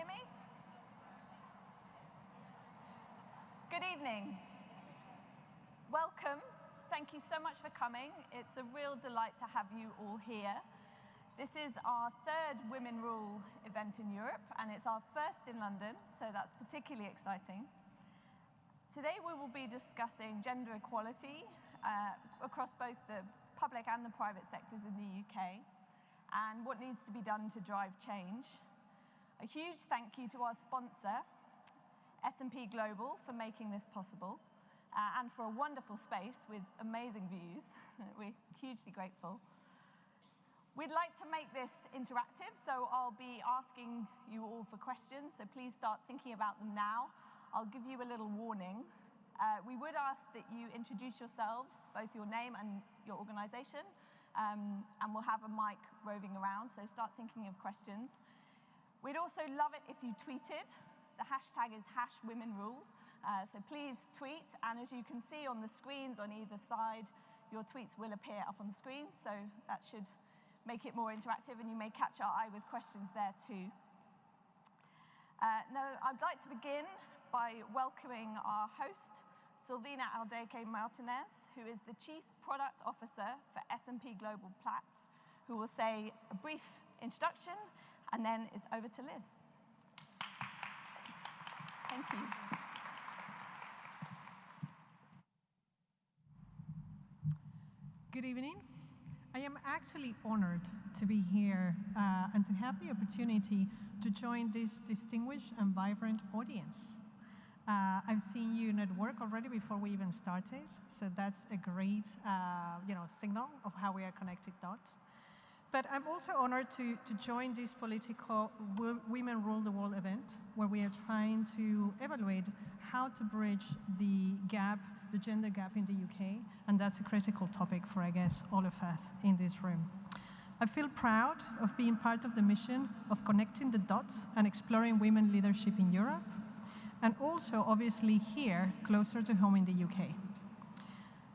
hear me? Good evening. Welcome. Thank you so much for coming. It's a real delight to have you all here. This is our third Women Rule event in Europe, and it's our first in London, so that's particularly exciting. Today we will be discussing gender equality across both the public and the private sectors in the UK, and what needs to be done to drive change. A huge thank you to our sponsor, S&P Global, for making this possible, and for a wonderful space with amazing views. We're hugely grateful. We'd like to make this interactive, so I'll be asking you all for questions, so please start thinking about them now. I'll give you a little warning. We would ask that you introduce yourselves, both your name and your organization, and we'll have a mic roving around, so start thinking of questions. We'd also love it if you tweeted. The hashtag is #WomenRule, so please tweet, and as you can see on the screens on either side, your tweets will appear up on the screen, so that should make it more interactive, and you may catch our eye with questions there too. Now, I'd like to begin by welcoming our host, Silvina Aldeque-Martinez, who is the Chief Product Officer for S&P Global Platts, who will say a brief introduction, and then it's over to Liz. Thank you. Good evening. I am actually honored to be here and to have the opportunity to join this distinguished and vibrant audience. I've seen you network already before we even started, so that's a great signal of how we are connected dots. But I'm also honored to join this POLITICO Women Rule the World event, where we are trying to evaluate how to bridge the gap, the gender gap in the UK, and that's a critical topic for, I guess, all of us in this room. I feel proud of being part of the mission of connecting the dots and exploring women leadership in Europe, and also, obviously, here, closer to home in the UK.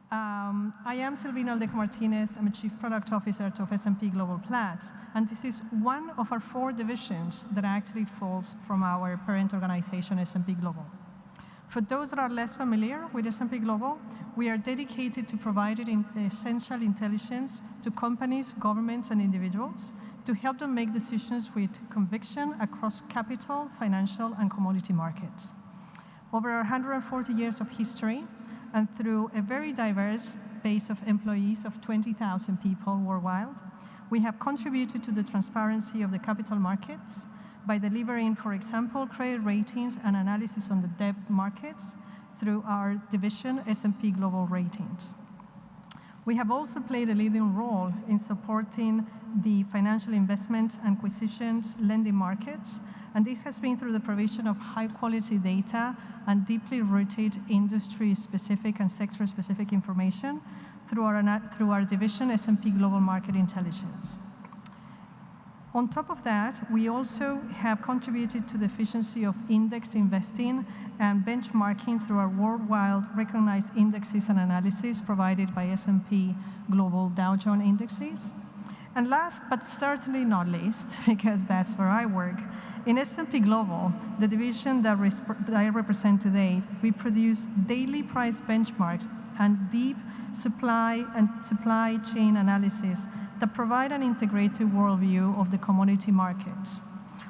I am Silvina Aldeque-Martinez. I'm a Chief Product Officer of S&P Global Platts, and this is one of our 4 divisions that actually falls from our parent organization, S&P Global. For those that are less familiar with S&P Global, we are dedicated to providing essential intelligence to companies, governments, and individuals to help them make decisions with conviction across capital, financial, and commodity markets. Over our 140 years of history, and through a very diverse base of employees of 20,000 people worldwide, we have contributed to the transparency of the capital markets by delivering, for example, credit ratings and analysis on the debt markets through our division, S&P Global Ratings. We have also played a leading role in supporting the financial investments, acquisitions, lending markets, and this has been through the provision of high-quality data and deeply rooted industry-specific and sector-specific information through our division, S&P Global Market Intelligence. On top of that, we also have contributed to the efficiency of index investing and benchmarking through our worldwide recognized indexes and analysis provided by S&P Global Dow Jones Indexes. And last, but certainly not least, because that's where I work, in S&P Global, the division that I represent today, we produce daily price benchmarks and deep supply chain analysis that provide an integrated worldview of the commodity markets.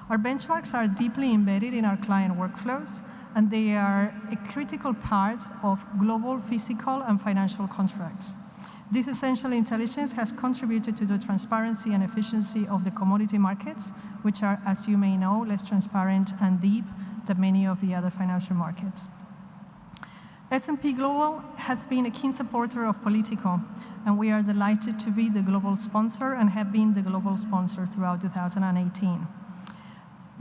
Our benchmarks are deeply embedded in our client workflows, and they are a critical part of global physical and financial contracts. This essential intelligence has contributed to the transparency and efficiency of the commodity markets, which are, as you may know, less transparent and deep than many of the other financial markets. S&P Global has been a keen supporter of POLITICO, and we are delighted to be the global sponsor and have been the global sponsor throughout 2018.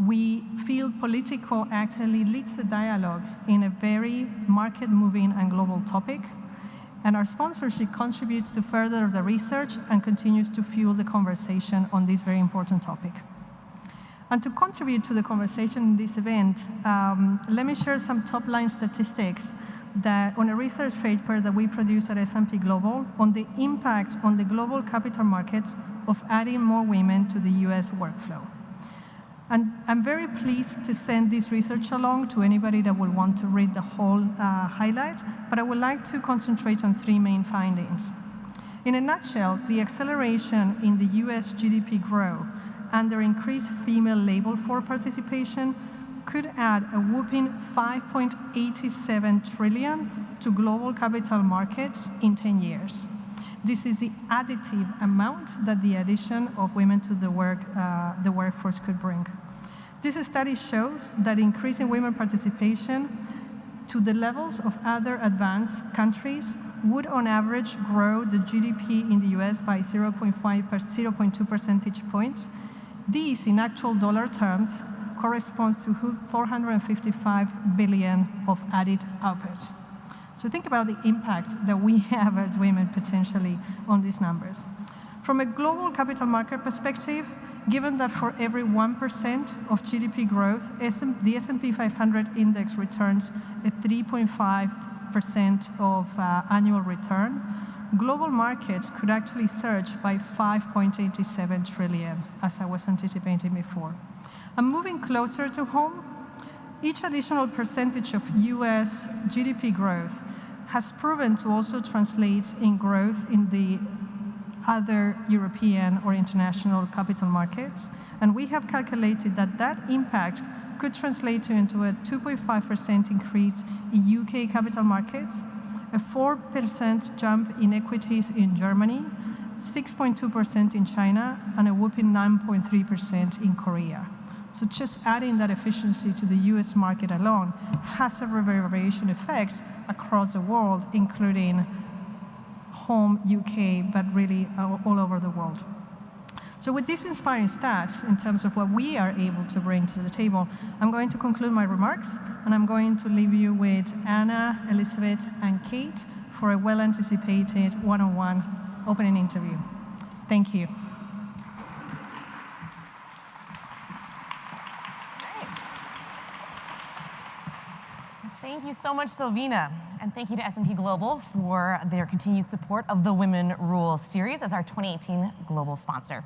We feel POLITICO actually leads the dialogue in a very market-moving and global topic, and our sponsorship contributes to further the research and continues to fuel the conversation on this very important topic. And to contribute to the conversation in this event, let me share some top-line statistics that on a research paper that we produce at S&P Global on the impact on the global capital markets of adding more women to the US workflow. And I'm very pleased to send this research along to anybody that will want to read the whole highlight, but I would like to concentrate on 3 main findings. In a nutshell, the acceleration in the US GDP growth and their increased female labor force participation could add a whopping $5.87 trillion to global capital markets in 10 years. This is the additive amount that the addition of women to the workforce could bring. This study shows that increasing women participation to the levels of other advanced countries would on average grow the GDP in the US by 0.2 percentage points. These, in actual dollar terms, corresponds to 455 billion of added output. So think about the impact that we have as women potentially on these numbers. From a global capital market perspective, given that for every 1% of GDP growth, the S&P 500 index returns a 3.5% of annual return, global markets could actually surge by 5.87 trillion, as I was anticipating before. And moving closer to home, each additional percentage of US GDP growth has proven to also translate in growth in the other European or international capital markets. And we have calculated that that impact could translate into a 2.5% increase in UK capital markets, a 4% jump in equities in Germany, 6.2% in China, and a whopping 9.3% in Korea. So just adding that efficiency to the US market alone has a reverberation effect across the world, including home UK, but really all over the world. So with these inspiring stats, in terms of what we are able to bring to the table, I'm going to conclude my remarks, and I'm going to leave you with Anna, Elizabeth, and Kate for a well-anticipated one-on-one opening interview. Thank you. Thank you so much, Silvina, and thank you to S&P Global for their continued support of the Women Rule series as our 2018 global sponsor.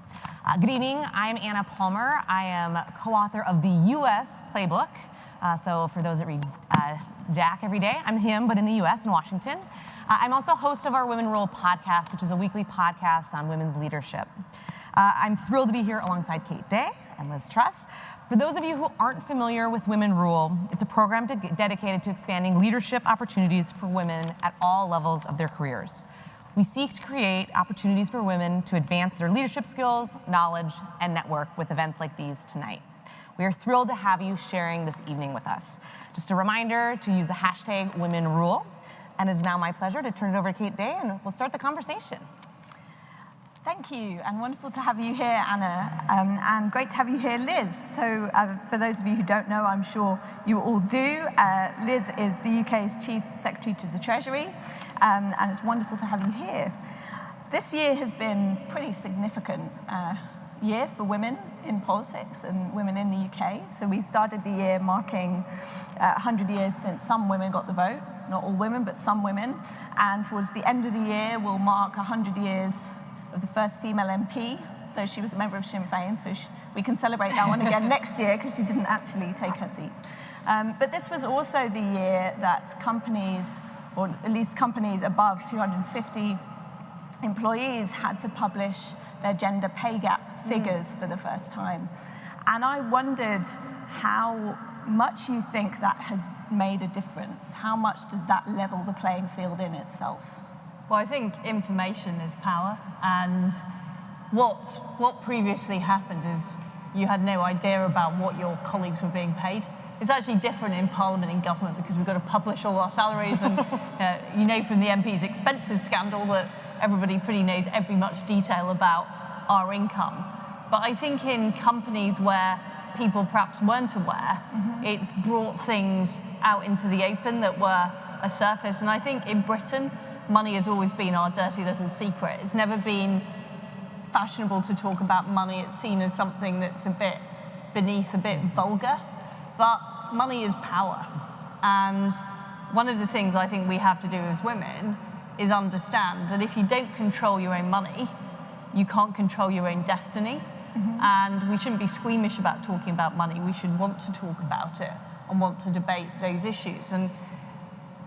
Good evening, I'm Anna Palmer. I am co-author of the US Playbook. So for those that read Jack every day, I'm him, but in the US, in Washington. I'm also host of our Women Rule podcast, which is a weekly podcast on women's leadership. I'm thrilled to be here alongside Kate Day and Liz Truss. For those of you who aren't familiar with Women Rule, it's a program dedicated to expanding leadership opportunities for women at all levels of their careers. We seek to create opportunities for women to advance their leadership skills, knowledge, and network with events like these tonight. We are thrilled to have you sharing this evening with us. Just a reminder to use the hashtag Women Rule, and it's now my pleasure to turn it over to Kate Day, and we'll start the conversation. Thank you, and wonderful to have you here, Anna, and great to have you here, Liz. So for those of you who don't know, I'm sure you all do, Liz is the UK's Chief Secretary to the Treasury, and it's wonderful to have you here. This year has been a pretty significant year for women in politics and women in the UK. So we started the year marking 100 years since some women got the vote, not all women, but some women, and towards the end of the year, we'll mark 100 years of the first female MP, though she was a member of Sinn Féin, so we can celebrate that one again next year because she didn't actually take her seat. But this was also the year that companies, or at least companies above 250 employees, had to publish their gender pay gap figures for the first time. And I wondered how much you think that has made a difference. How much does that level the playing field in itself? Well, I think information is power, and what previously happened is you had no idea about what your colleagues were being paid. It's actually different in Parliament and government because we've got to publish all our salaries, and you know from the MP's expenses scandal that everybody pretty knows every much detail about our income. But I think in companies where people perhaps weren't aware, it's brought things out into the open that were a surface. And I think in Britain, money has always been our dirty little secret. It's never been fashionable to talk about money. It's seen as something that's a bit beneath, a bit vulgar. But money is power. And one of the things I think we have to do as women is understand that if you don't control your own money, you can't control your own destiny. And we shouldn't be squeamish about talking about money. We should want to talk about it and want to debate those issues. And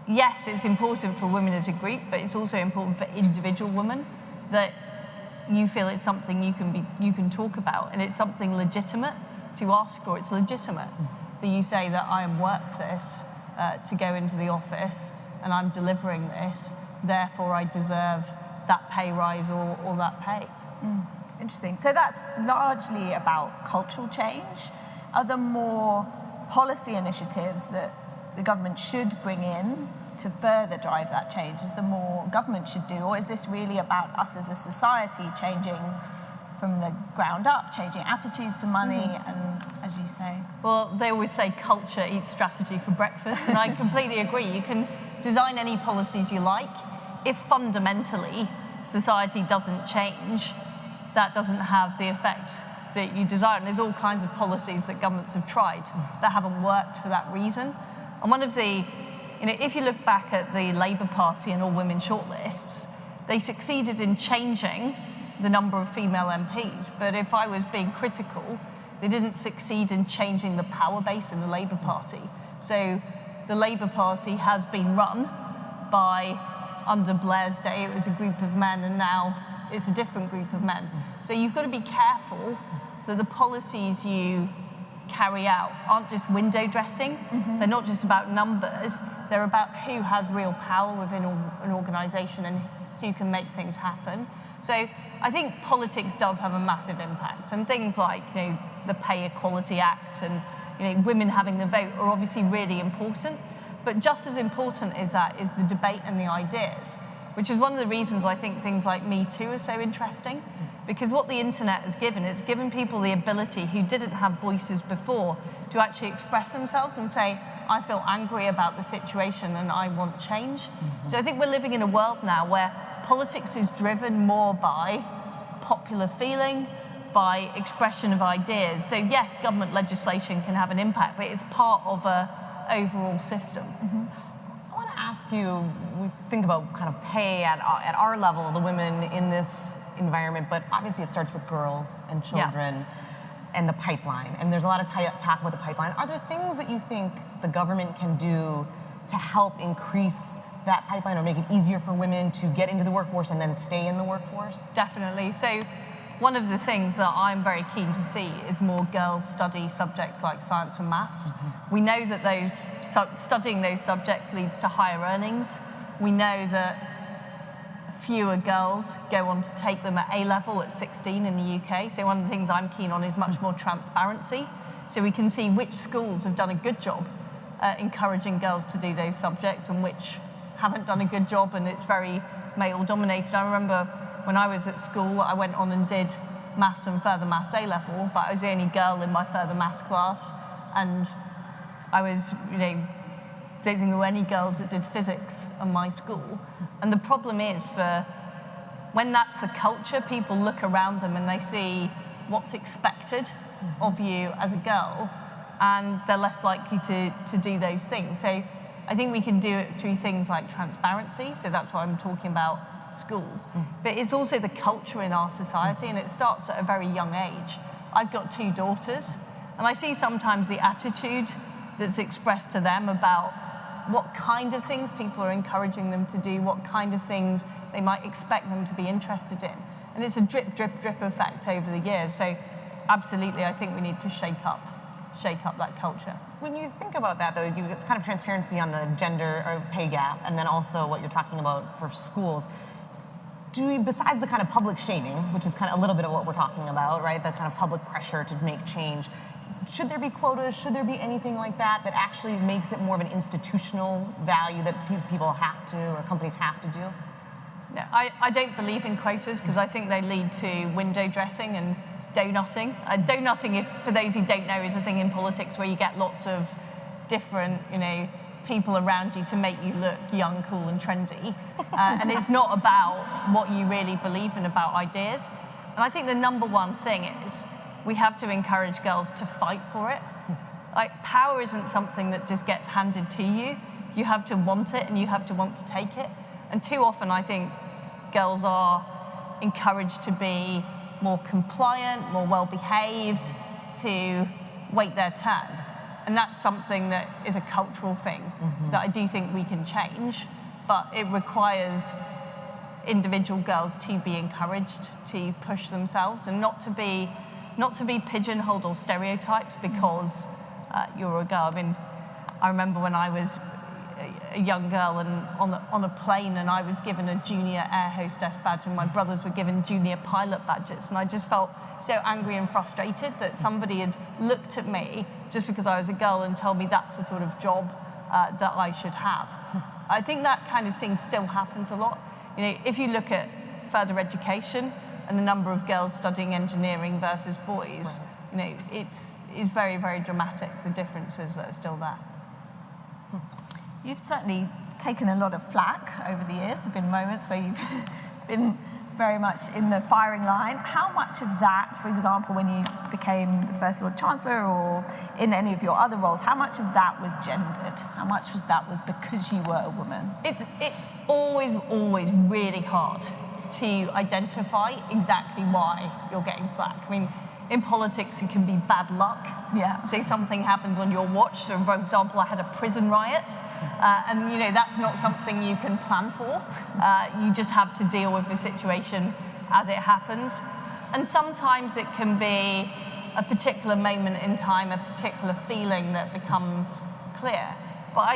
yes, it's important for women as a group, but it's also important for individual women that you feel it's something you can talk about, and it's something legitimate to ask for. It's legitimate that you say that I am worth this to go into the office, and I'm delivering this, therefore I deserve that pay rise or that pay. Interesting. So that's largely about cultural change. Are there more policy initiatives that the government should bring in to further drive that change? Is there more government should do, or is this really about us as a society changing from the ground up, changing attitudes to money, and as you say? Well, they always say culture eats strategy for breakfast, and I completely agree. You can design any policies you like. If fundamentally society doesn't change, that doesn't have the effect that you desire. And there's all kinds of policies that governments have tried that haven't worked for that reason. And one of the, if you look back at the Labour Party and all women shortlists, they succeeded in changing the number of female MPs. But if I was being critical, they didn't succeed in changing the power base in the Labour Party. So the Labour Party has been run by, under Blair's day, it was a group of men, and now it's a different group of men. So you've got to be careful that the policies you carry out aren't just window dressing. They're not just about numbers. They're about who has real power within an organisation and who can make things happen. So I think politics does have a massive impact, and things like the Pay Equality Act and women having the vote are obviously really important. But just as important as that is the debate and the ideas, which is one of the reasons I think things like Me Too are so interesting, because what the internet has given is given people the ability who didn't have voices before to actually express themselves and say, I feel angry about the situation and I want change. So I think we're living in a world now where politics is driven more by popular feeling, by expression of ideas. So yes, government legislation can have an impact, but it's part of an overall system. I want to ask you, we think about kind of pay at our level, the women in this environment, but obviously it starts with girls and children and the pipeline. And there's a lot of talk about the pipeline. Are there things that you think the government can do to help increase that pipeline or make it easier for women to get into the workforce and then stay in the workforce? Definitely. So one of the things that I'm very keen to see is more girls study subjects like science and maths. We know that studying those subjects leads to higher earnings. We know that fewer girls go on to take them at A-level at 16 in the UK. So one of the things I'm keen on is much more transparency, so we can see which schools have done a good job encouraging girls to do those subjects and which haven't done a good job and it's very male-dominated. I remember when I was at school, I went on and did maths and further maths A-level, but I was the only girl in my further maths class, and I was, don't think there were any girls that did physics in my school. And the problem is, when that's the culture, people look around them and they see what's expected of you as a girl, and they're less likely to do those things. So I think we can do it through things like transparency, so that's why I'm talking about schools. But it's also the culture in our society, and it starts at a very young age. I've got 2 daughters, and I see sometimes the attitude that's expressed to them about what kind of things people are encouraging them to do, what kind of things they might expect them to be interested in. And it's a drip, drip, drip effect over the years. So absolutely, I think we need to shake up that culture. When you think about that, though, it's kind of transparency on the gender or pay gap, and then also what you're talking about for schools. Besides the kind of public shaming, which is kind of a little bit of what we're talking about, right? That kind of public pressure to make change. Should there be quotas? Should there be anything like that that actually makes it more of an institutional value that people have to, or companies have to do? No, I don't believe in quotas because I think they lead to window dressing and donutting. Donutting, for those who don't know, is a thing in politics where you get lots of different, people around you to make you look young, cool, and trendy. And it's not about what you really believe in about ideas. And I think the number one thing is we have to encourage girls to fight for it. Like, power isn't something that just gets handed to you. You have to want it and you have to want to take it. And too often I think girls are encouraged to be more compliant, more well-behaved, to wait their turn. And that's something that is a cultural thing that I do think we can change, but it requires individual girls to be encouraged to push themselves and not to be pigeonholed or stereotyped because you're a girl. I mean, I remember when I was a young girl and on a plane, and I was given a junior air hostess badge and my brothers were given junior pilot badges, and I just felt so angry and frustrated that somebody had looked at me just because I was a girl and told me that's the sort of job that I should have. I think that kind of thing still happens a lot. You know, if you look at further education and the number of girls studying engineering versus boys, you know, it's very, very dramatic, the differences that are still there. You've certainly taken a lot of flack over the years. There have been moments where you've been very much in the firing line. How much of that, for example, when you became the First Lord Chancellor or in any of your other roles, how much of that was gendered? How much was that because you were a woman? It's always really hard to identify exactly why you're getting flack. I mean, in politics, it can be bad luck. Yeah. Say something happens on your watch. So, for example, I had a prison riot, and you know that's not something you can plan for. You just have to deal with the situation as it happens. And sometimes it can be a particular moment in time, a particular feeling that becomes clear. But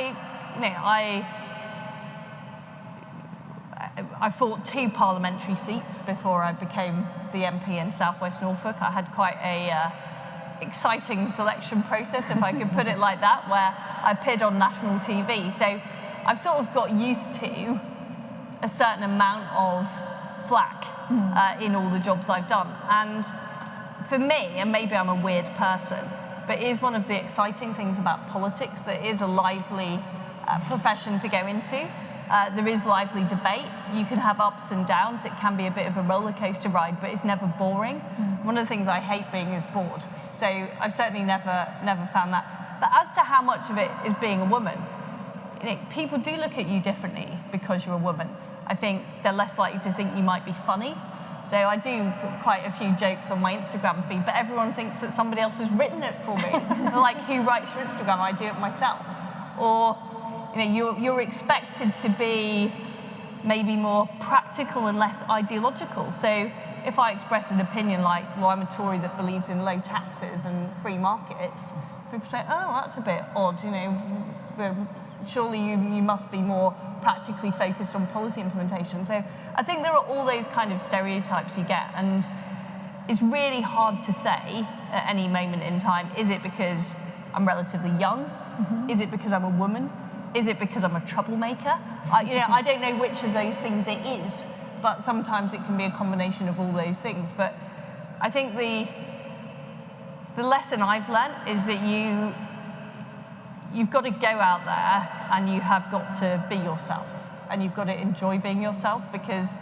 I fought 2 parliamentary seats before I became the MP in South West Norfolk. I had quite a exciting selection process, if I could put it like that, where I appeared on national TV. So I've sort of got used to a certain amount of flack in all the jobs I've done. And for me, and maybe I'm a weird person, but it is one of the exciting things about politics that it is a lively profession to go into. There is lively debate. You can have ups and downs. It can be a bit of a roller coaster ride, but it's never boring. One of the things I hate being is bored. So I've certainly never found that. But as to how much of it is being a woman, you know, people do look at you differently because you're a woman. I think they're less likely to think you might be funny. So I do quite a few jokes on my Instagram feed, but everyone thinks that somebody else has written it for me. They're like, who writes your Instagram? I do it myself. Or, you know, you're expected to be maybe more practical and less ideological. So if I express an opinion like, well, I'm a Tory that believes in low taxes and free markets, people say, oh, that's a bit odd, you know, surely you must be more practically focused on policy implementation. So I think there are all those kind of stereotypes you get, and it's really hard to say at any moment in time, is it because I'm relatively young? Is it because I'm a woman? Is it because I'm a troublemaker? I don't know which of those things it is, but sometimes it can be a combination of all those things. But I think the lesson I've learned is that you've got to go out there and you have got to be yourself, and you've got to enjoy being yourself, because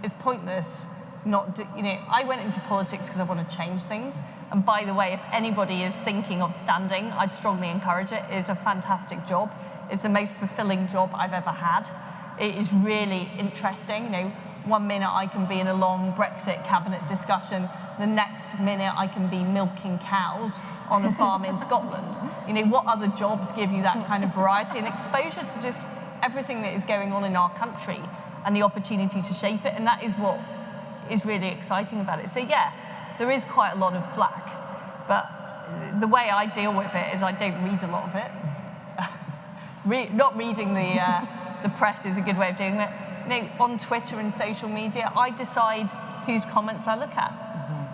it's pointless not to, I went into politics because I want to change things. And by the way, if anybody is thinking of standing, I'd strongly encourage it. It's a fantastic job. It's the most fulfilling job I've ever had. It is really interesting. One minute I can be in a long Brexit cabinet discussion, the next minute I can be milking cows on a farm in Scotland. What other jobs give you that kind of variety and exposure to just everything that is going on in our country and the opportunity to shape it? And that is what is really exciting about it. So yeah, there is quite a lot of flack, but the way I deal with it is I don't read a lot of it. Not reading the press is a good way of doing it. On Twitter and social media, I decide whose comments I look at.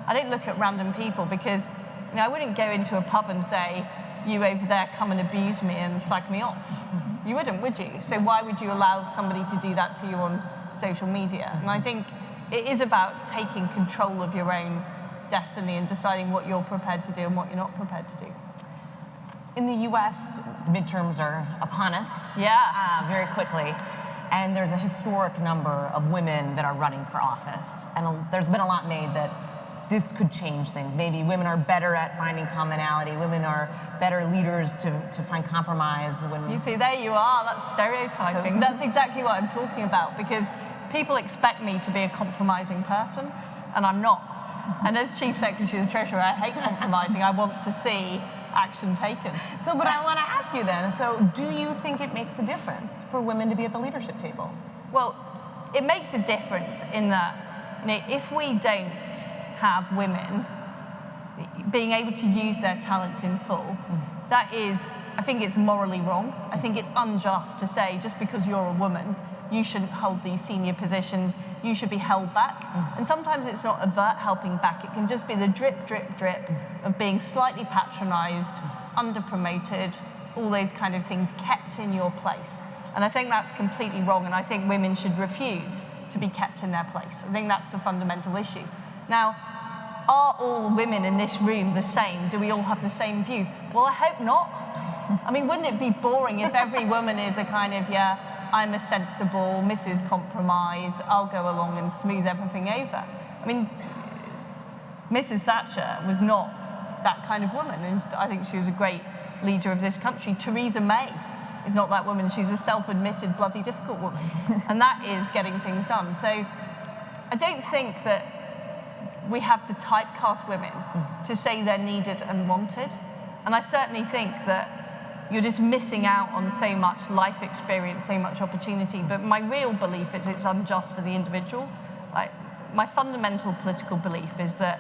I don't look at random people, because I wouldn't go into a pub and say, you over there come and abuse me and slag me off. You wouldn't, would you? So why would you allow somebody to do that to you on social media? And I think it is about taking control of your own destiny and deciding what you're prepared to do and what you're not prepared to do. In the US, the midterms are upon us. Yeah. Very quickly. And there's a historic number of women that are running for office. And there's been a lot made that this could change things. Maybe women are better at finding commonality. Women are better leaders to find compromise. You see, there you are. That's stereotyping. So that's exactly what I'm talking about, because people expect me to be a compromising person, and I'm not. And as Chief Secretary of the Treasury, I hate compromising. I want to see action taken. So, but I want to ask you then, so do you think it makes a difference for women to be at the leadership table? Well, it makes a difference in that, if we don't have women being able to use their talents in full, that is, I think it's morally wrong. I think it's unjust to say just because you're a woman, you shouldn't hold these senior positions, you should be held back. And sometimes it's not overt helping back, it can just be the drip, drip, drip of being slightly patronized, under-promoted, all those kind of things kept in your place. And I think that's completely wrong, and I think women should refuse to be kept in their place. I think that's the fundamental issue. Now, are all women in this room the same? Do we all have the same views? Well, I hope not. I mean, wouldn't it be boring if every woman is a kind of, yeah, I'm a sensible Mrs. Compromise, I'll go along and smooth everything over. I mean, Mrs. Thatcher was not that kind of woman, and I think she was a great leader of this country. Theresa May is not that woman. She's a self-admitted bloody difficult woman, and that is getting things done. So I don't think that we have to typecast women to say they're needed and wanted, and I certainly think that you're just missing out on so much life experience, so much opportunity. But my real belief is it's unjust for the individual. Like, my fundamental political belief is that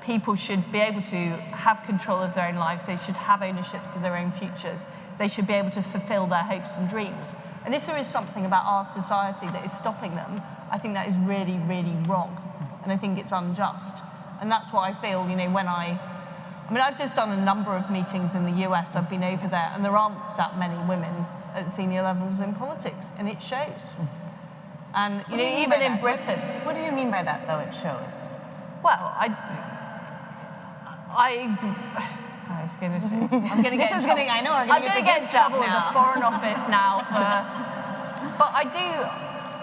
people should be able to have control of their own lives. They should have ownerships of their own futures. They should be able to fulfill their hopes and dreams. And if there is something about our society that is stopping them, I think that is really, really wrong. And I think it's unjust. And that's what I feel, when I mean, I've just done a number of meetings in the US. I've been over there, and there aren't that many women at senior levels in politics, and it shows. And even in Britain. What do you mean by that, though? It shows. Well, I was going to say, I'm going to get in trouble. I know we're going to get in trouble with the Foreign Office now. But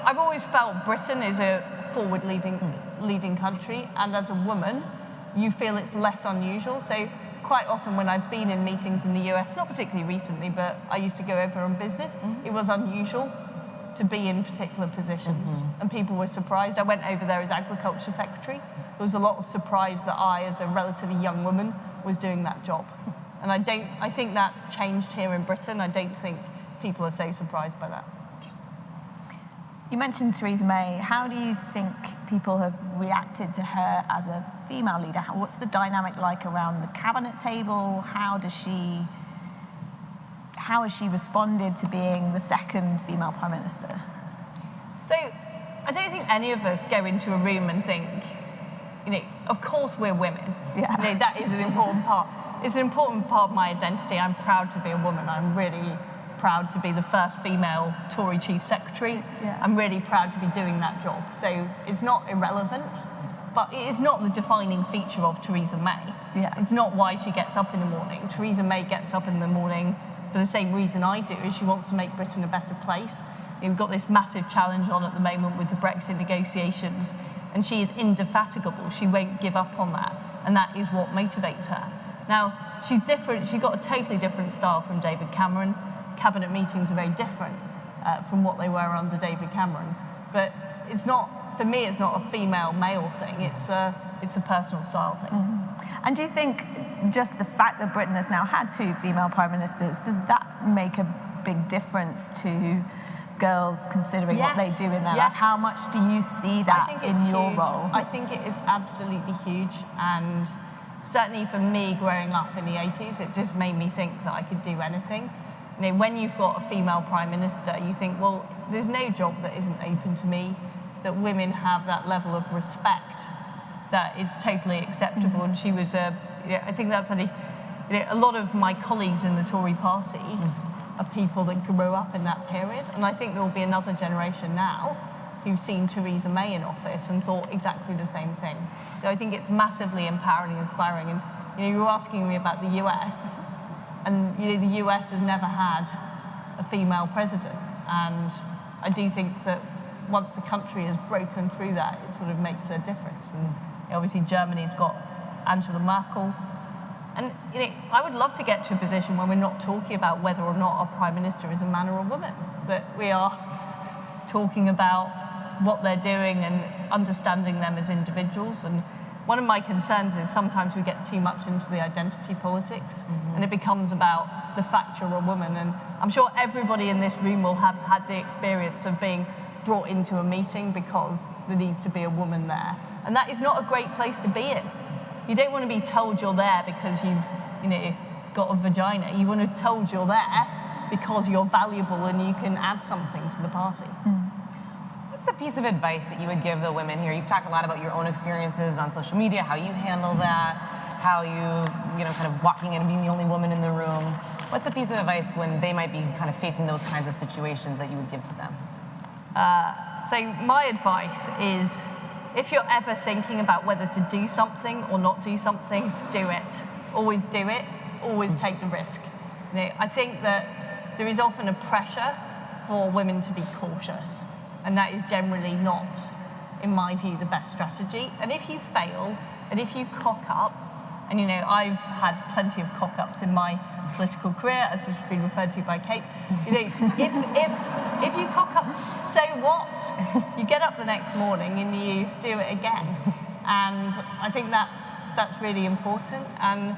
I've always felt Britain is a forward-leading country, and as a woman, you feel it's less unusual. So quite often when I've been in meetings in the US, not particularly recently, but I used to go over on business, it was unusual to be in particular positions. And people were surprised. I went over there as Agriculture Secretary. There was a lot of surprise that I, as a relatively young woman, was doing that job. And I think that's changed here in Britain. I don't think people are so surprised by that. You mentioned Theresa May. How do you think people have reacted to her as a female leader? What's the dynamic like around the cabinet table? How has she responded to being the second female prime minister? So I don't think any of us go into a room and think, of course we're women. Yeah. That is an important part. It's an important part of my identity. I'm proud to be a woman. I'm really proud to be the first female Tory Chief Secretary. Yeah. I'm really proud to be doing that job. So it's not irrelevant, but it is not the defining feature of Theresa May. Yeah. It's not why she gets up in the morning. Theresa May gets up in the morning for the same reason I do, is she wants to make Britain a better place. We've got this massive challenge on at the moment with the Brexit negotiations, and she is indefatigable. She won't give up on that, and that is what motivates her. Now, she's different. She's got a totally different style from David Cameron. Cabinet meetings are very different from what they were under David Cameron. But it's not, for me, it's not a female-male thing. It's a personal style thing. And do you think just the fact that Britain has now had 2 female prime ministers, does that make a big difference to girls considering what they do in their life? How much do you see that in your role? I think it is absolutely huge. And certainly for me, growing up in the 80s, it just made me think that I could do anything. When you've got a female prime minister, you think, well, there's no job that isn't open to me, that women have that level of respect, that it's totally acceptable. And she was I think that's a lot of my colleagues in the Tory party are people that grew up in that period. And I think there will be another generation now who've seen Theresa May in office and thought exactly the same thing. So I think it's massively empowering and inspiring. And you were asking me about the US. And the US has never had a female president, and I do think that once a country has broken through that, it sort of makes a difference. And obviously Germany's got Angela Merkel, and I would love to get to a position where we're not talking about whether or not our prime minister is a man or a woman, that we are talking about what they're doing and understanding them as individuals. And one of my concerns is sometimes we get too much into the identity politics, and it becomes about the fact you're a woman. And I'm sure everybody in this room will have had the experience of being brought into a meeting because there needs to be a woman there. And that is not a great place to be in. You don't want to be told you're there because you've got a vagina. You want to be told you're there because you're valuable and you can add something to the party. What's a piece of advice that you would give the women here? You've talked a lot about your own experiences on social media, how you handle that, how you kind of walking in and being the only woman in the room. What's a piece of advice when they might be kind of facing those kinds of situations that you would give to them? So my advice is, if you're ever thinking about whether to do something or not do something, do it. Always do it. Always take the risk. I think that there is often a pressure for women to be cautious, and that is generally not, in my view, the best strategy. And if you fail, and if you cock up, and I've had plenty of cock-ups in my political career, as has been referred to by Kate. If you cock up, so what? You get up the next morning and you do it again. And I think that's really important. And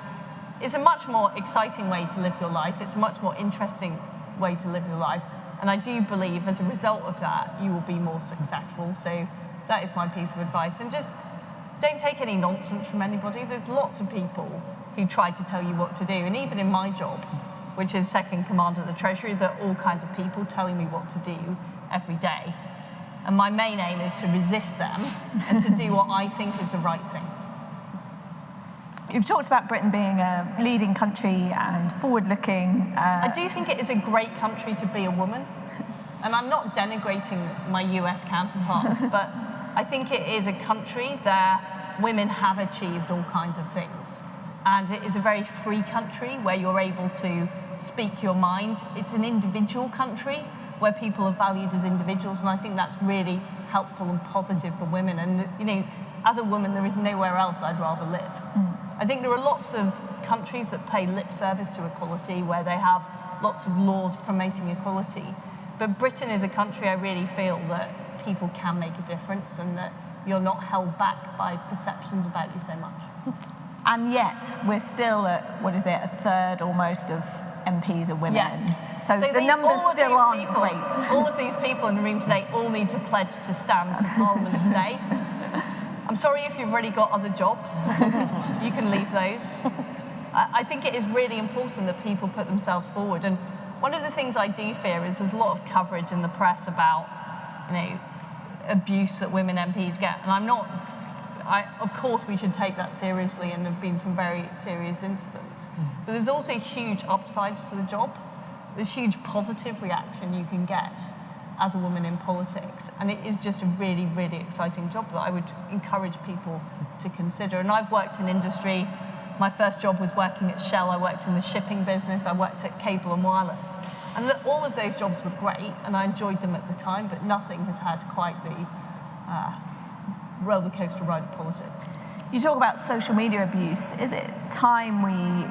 it's a much more exciting way to live your life. It's a much more interesting way to live your life. And I do believe as a result of that, you will be more successful. So that is my piece of advice. And just don't take any nonsense from anybody. There's lots of people who try to tell you what to do. And even in my job, which is second command at the Treasury, there are all kinds of people telling me what to do every day. And my main aim is to resist them and to do what I think is the right thing. You've talked about Britain being a leading country and forward-looking. I do think it is a great country to be a woman. And I'm not denigrating my US counterparts, but I think it is a country that women have achieved all kinds of things. And it is a very free country where you're able to speak your mind. It's an individual country where people are valued as individuals, and I think that's really helpful and positive for women. And as a woman, there is nowhere else I'd rather live. I think there are lots of countries that pay lip service to equality, where they have lots of laws promoting equality. But Britain is a country I really feel that people can make a difference, and that you're not held back by perceptions about you so much. And yet, we're still at, a third almost of MPs are women. Yes. So the numbers still aren't great. All of these people in the room today all need to pledge to stand for Parliament today. I'm sorry if you've already got other jobs. You can leave those. I think it is really important that people put themselves forward. And one of the things I do fear is there's a lot of coverage in the press about, abuse that women MPs get. And of course we should take that seriously, and there have been some very serious incidents. But there's also huge upsides to the job. There's huge positive reaction you can get as a woman in politics. And it is just a really, really exciting job that I would encourage people to consider. And I've worked in industry. My first job was working at Shell. I worked in the shipping business. I worked at Cable and Wireless. And all of those jobs were great, and I enjoyed them at the time, but nothing has had quite the roller coaster ride of politics. You talk about social media abuse. Is it time we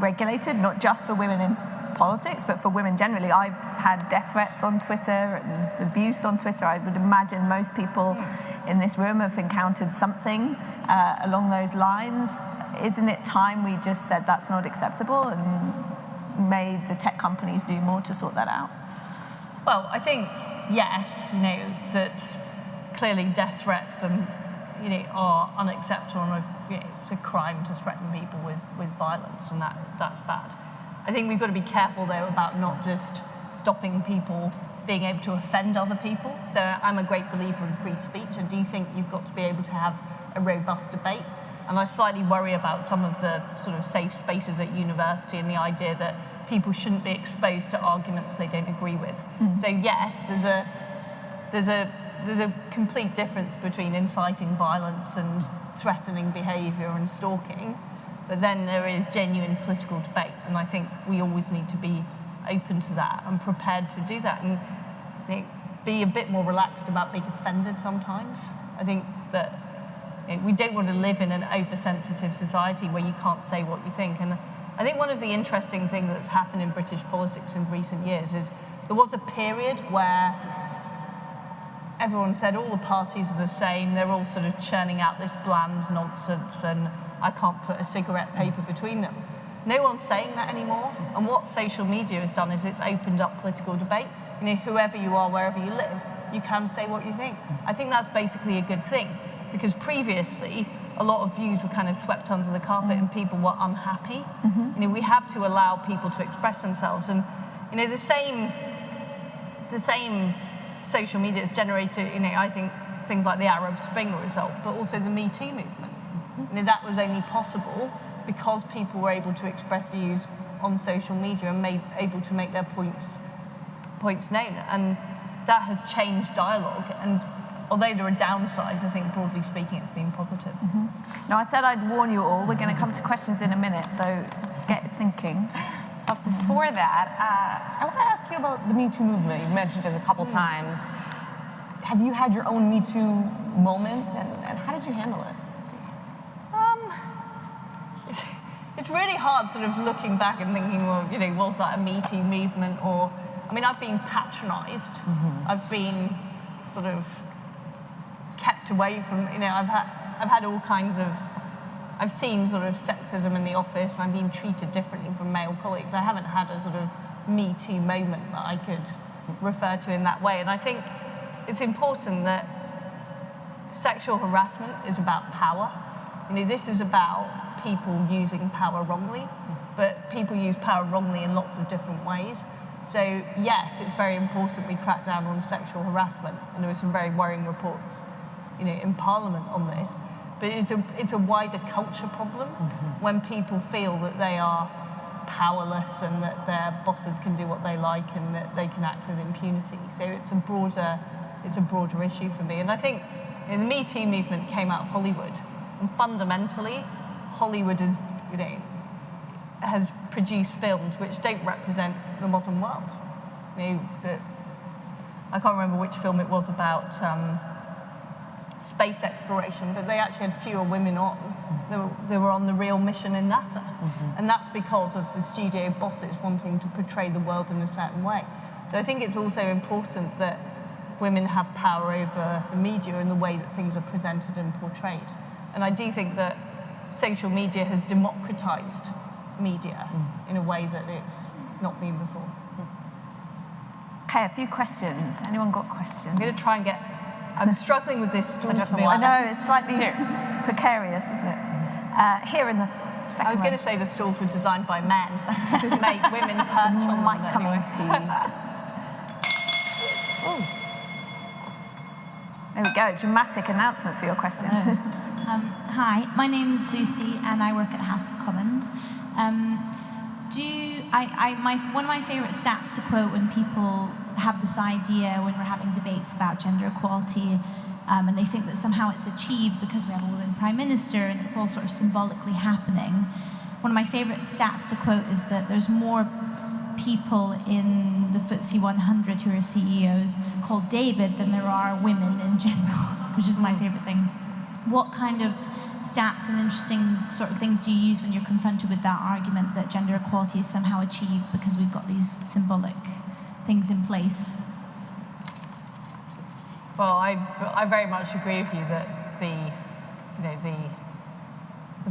regulated, not just for women in politics, but for women generally? I've had death threats on Twitter and abuse on Twitter. I would imagine most people in this room have encountered something along those lines. Isn't it time we just said that's not acceptable and made the tech companies do more to sort that out? Well, I think, yes, that clearly death threats and are unacceptable, and it's a crime to threaten people with violence, and that's bad. I think we've got to be careful, though, about not just stopping people being able to offend other people. So I'm a great believer in free speech. I do think you've got to be able to have a robust debate. And I slightly worry about some of the sort of safe spaces at university and the idea that people shouldn't be exposed to arguments they don't agree with. So yes, there's a complete difference between inciting violence and threatening behaviour and stalking, but then there is genuine political debate, and I think we always need to be open to that and prepared to do that, and be a bit more relaxed about being offended sometimes. I think that we don't want to live in an oversensitive society where you can't say what you think. And I think one of the interesting things that's happened in British politics in recent years is there was a period where everyone said all the parties are the same, they're all sort of churning out this bland nonsense, and I can't put a cigarette paper between them. No one's saying that anymore, and what social media has done is it's opened up political debate. You know, whoever you are, wherever you live, you can say what you think. I think that's basically a good thing, because previously, a lot of views were kind of swept under the carpet and people were unhappy. You know, we have to allow people to express themselves, and you know, the same social media has generated, you know, I think things like the Arab Spring result, but also the Me Too movement. You know, that was only possible because people were able to express views on social media and able to make their points known, and that has changed dialogue. And although there are downsides, I think broadly speaking, it's been positive. Now, I said I'd warn you all. We're going to come to questions in a minute, so get thinking. But before that, I want to ask you about the Me Too movement. You've mentioned it a couple times. Have you had your own Me Too moment, and how did you handle it? It's really hard sort of looking back and thinking, well, you know, was that a Me Too movement? Or, I mean, I've been patronised. I've been sort of kept away from, you know, I've had all kinds of, I've seen sort of sexism in the office, and I've been treated differently from male colleagues. I haven't had a sort of Me Too moment that I could refer to in that way. And I think it's important that sexual harassment is about power. You know, this is about people using power wrongly, but people use power wrongly in lots of different ways. So yes, it's very important we crack down on sexual harassment, and there were some very worrying reports, you know, in Parliament on this. But it's a wider culture problem when people feel that they are powerless and that their bosses can do what they like and that they can act with impunity. So it's a broader issue for me. And I think, you know, the Me Too movement came out of Hollywood, and fundamentally, Hollywood is, you know, has produced films which don't represent the modern world. You know, I can't remember which film it was about space exploration, but they actually had fewer women on. They were on the real mission in NASA. And that's because of the studio bosses wanting to portray the world in a certain way. So I think it's also important that women have power over the media and the way that things are presented and portrayed. And I do think that social media has democratized media in a way that it's not been before. Okay, a few questions. Anyone got questions? I'm going to try and get, I'm struggling with this stool, to be I honest. know, it's slightly precarious, isn't it? Here in the second I was going to say the stools were designed by men to make women perch on them. mic coming Anyway. to you. There we go, dramatic announcement for your question. Hi, my name is Lucy, and I work at the House of Commons. One of my favourite stats to quote when people have this idea when we're having debates about gender equality, and they think that somehow it's achieved because we have a woman prime minister and it's all sort of symbolically happening. One of my favourite stats to quote is that there's more people in the FTSE 100 who are CEOs called David than there are women in general, which is my favourite thing. What kind of stats and interesting sort of things do you use when you're confronted with that argument that gender equality is somehow achieved because we've got these symbolic things in place? Well, I very much agree with you that the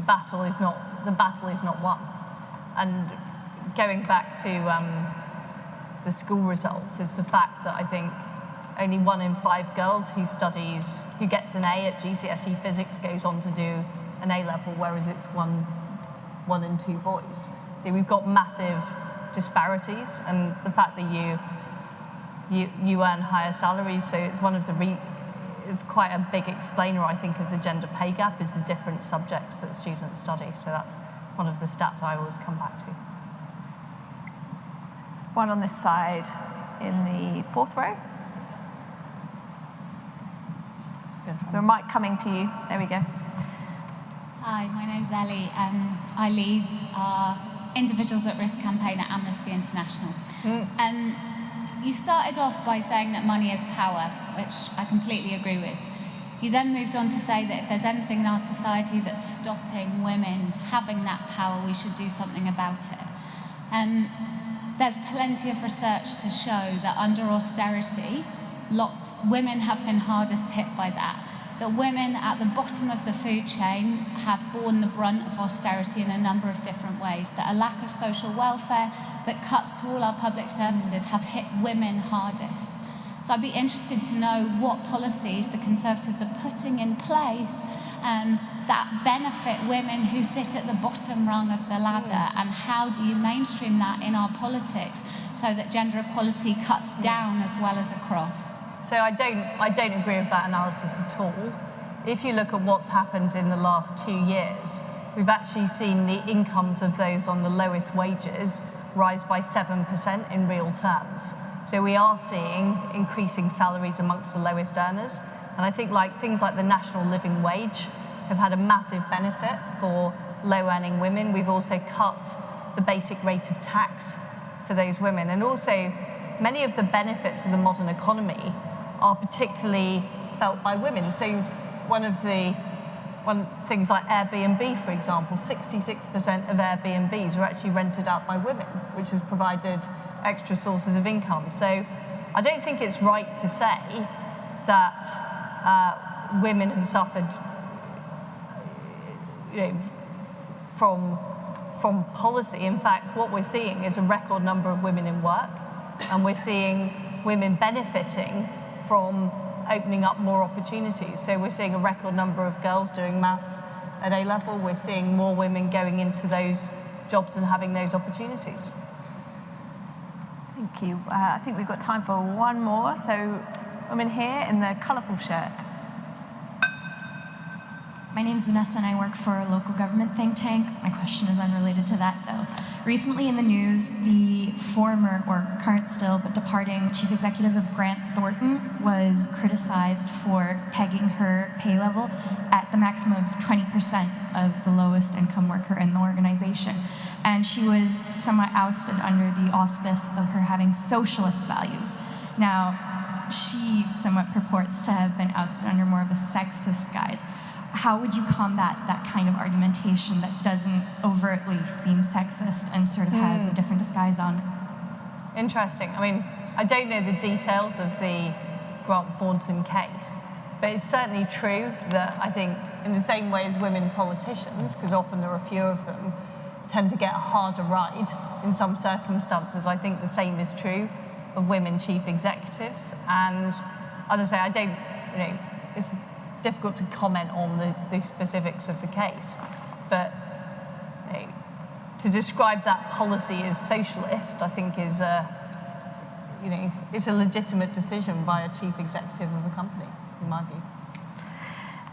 battle is not won. And going back to the school results is the fact that I think only 1 in 5 girls who gets an A at GCSE physics goes on to do an A level, whereas it's 1 in 2 boys. So we've got massive disparities, and the fact that you earn higher salaries, so it's it's quite a big explainer, I think, of the gender pay gap is the different subjects that students study. So that's one of the stats I always come back to. One on this side in the 4th row. So a mic coming to you. There we go. Hi, my name's Ellie. I lead our Individuals at Risk campaign at Amnesty International. You started off by saying that money is power, which I completely agree with. You then moved on to say that if there's anything in our society that's stopping women having that power, we should do something about it. There's plenty of research to show that under austerity, women have been hardest hit by that. That women at the bottom of the food chain have borne the brunt of austerity in a number of different ways, that a lack of social welfare that cuts to all our public services have hit women hardest. So I'd be interested to know what policies the Conservatives are putting in place that benefit women who sit at the bottom rung of the ladder, and how do you mainstream that in our politics so that gender equality cuts down as well as across? So I don't agree with that analysis at all. If you look at what's happened in the last 2 years, we've actually seen the incomes of those on the lowest wages rise by 7% in real terms. So we are seeing increasing salaries amongst the lowest earners. And I think things like the national living wage have had a massive benefit for low-earning women. We've also cut the basic rate of tax for those women. And also, many of the benefits of the modern economy are particularly felt by women. So things like Airbnb, for example, 66% of Airbnbs are actually rented out by women, which has provided extra sources of income. So I don't think it's right to say that women have suffered from policy. In fact, what we're seeing is a record number of women in work, and we're seeing women benefiting from opening up more opportunities. So we're seeing a record number of girls doing maths at A level. We're seeing more women going into those jobs and having those opportunities. Thank you. I think we've got time for one more. So, woman here in the colourful shirt. My name is Vanessa and I work for a local government think tank. My question is unrelated to that though. Recently in the news, the former, or current still, but departing chief executive of Grant Thornton was criticized for pegging her pay level at the maximum of 20% of the lowest income worker in the organization. And she was somewhat ousted under the auspice of her having socialist values. Now, she somewhat purports to have been ousted under more of a sexist guise. How would you combat that kind of argumentation that doesn't overtly seem sexist and sort of has a different disguise on it? Interesting. I mean, I don't know the details of the Grant Thornton case, but it's certainly true that I think in the same way as women politicians, because often there are a few of them, tend to get a harder ride in some circumstances, I think the same is true of women chief executives. And as I say, I don't, it's difficult to comment on the specifics of the case, but to describe that policy as socialist, I think is it's a legitimate decision by a chief executive of a company, in my view.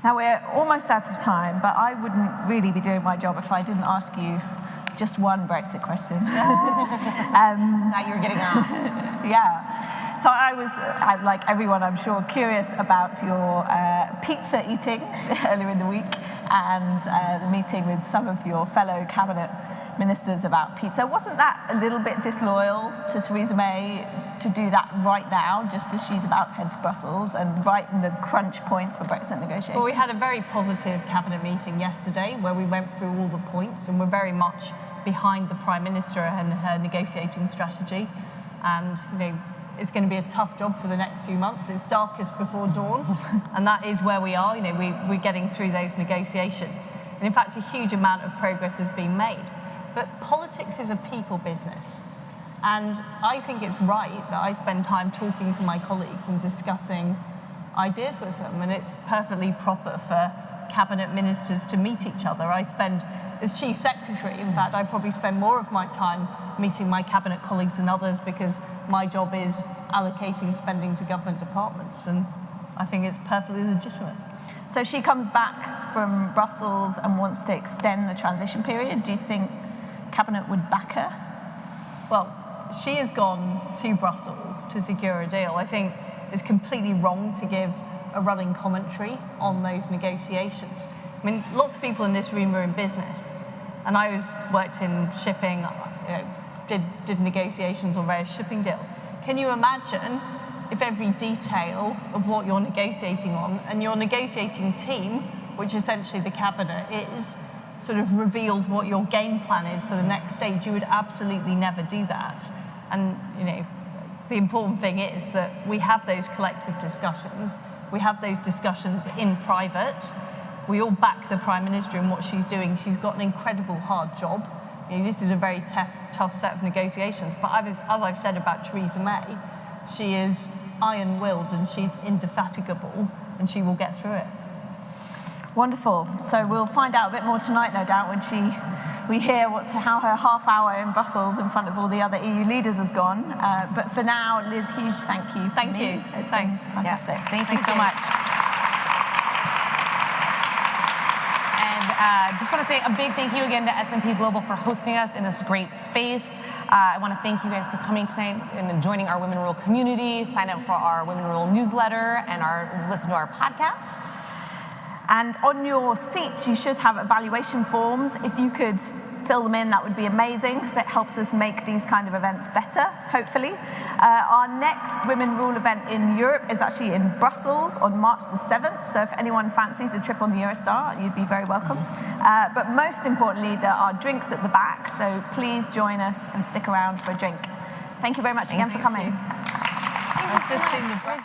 Now we're almost out of time, but I wouldn't really be doing my job if I didn't ask you just one Brexit question. That you're getting asked. Yeah. So I was, like everyone, I'm sure, curious about your pizza eating earlier in the week and the meeting with some of your fellow cabinet ministers about pizza. Wasn't that a little bit disloyal to Theresa May to do that right now, just as she's about to head to Brussels and right in the crunch point for Brexit negotiations? Well, we had a very positive cabinet meeting yesterday where we went through all the points, and we're very much behind the Prime Minister and her negotiating strategy. And it's going to be a tough job for the next few months. It's darkest before dawn, and that is where we are. We're getting through those negotiations. And in fact, a huge amount of progress has been made. But politics is a people business. And I think it's right that I spend time talking to my colleagues and discussing ideas with them. And it's perfectly proper for cabinet ministers to meet each other. I spend, as chief secretary, in fact, I probably spend more of my time meeting my cabinet colleagues than others because my job is allocating spending to government departments. And I think it's perfectly legitimate. So she comes back from Brussels and wants to extend the transition period. Do you think cabinet would back her? Well, she has gone to Brussels to secure a deal. I think it's completely wrong to give a running commentary on those negotiations. I mean, lots of people in this room are in business, and I worked in shipping, did negotiations on various shipping deals. Can you imagine if every detail of what you're negotiating on and your negotiating team, which essentially the cabinet is, sort of revealed what your game plan is for the next stage? You would absolutely never do that. And The important thing is that we have those collective discussions. We have those discussions in private. We all back the Prime Minister in what she's doing. She's got an incredible hard job. This is a very tough set of negotiations. But as I've said about Theresa May, she is iron-willed and she's indefatigable, and she will get through it. Wonderful. So we'll find out a bit more tonight, no doubt, when we hear how her half hour in Brussels in front of all the other EU leaders has gone. But for now, Liz, huge thank you. Thank you. It's been fantastic. Yes, thank you so much. And just want to say a big thank you again to S&P Global for hosting us in this great space. I want to thank you guys for coming tonight and joining our Women Rule community. Sign up for our Women Rule newsletter and listen to our podcast. And on your seats, you should have evaluation forms. If you could fill them in, that would be amazing, because it helps us make these kind of events better, hopefully. Our next Women Rule event in Europe is actually in Brussels on March the 7th. So if anyone fancies a trip on the Eurostar, you'd be very welcome. But most importantly, there are drinks at the back. So please join us and stick around for a drink. Thank you very much again for coming. Thank you so much.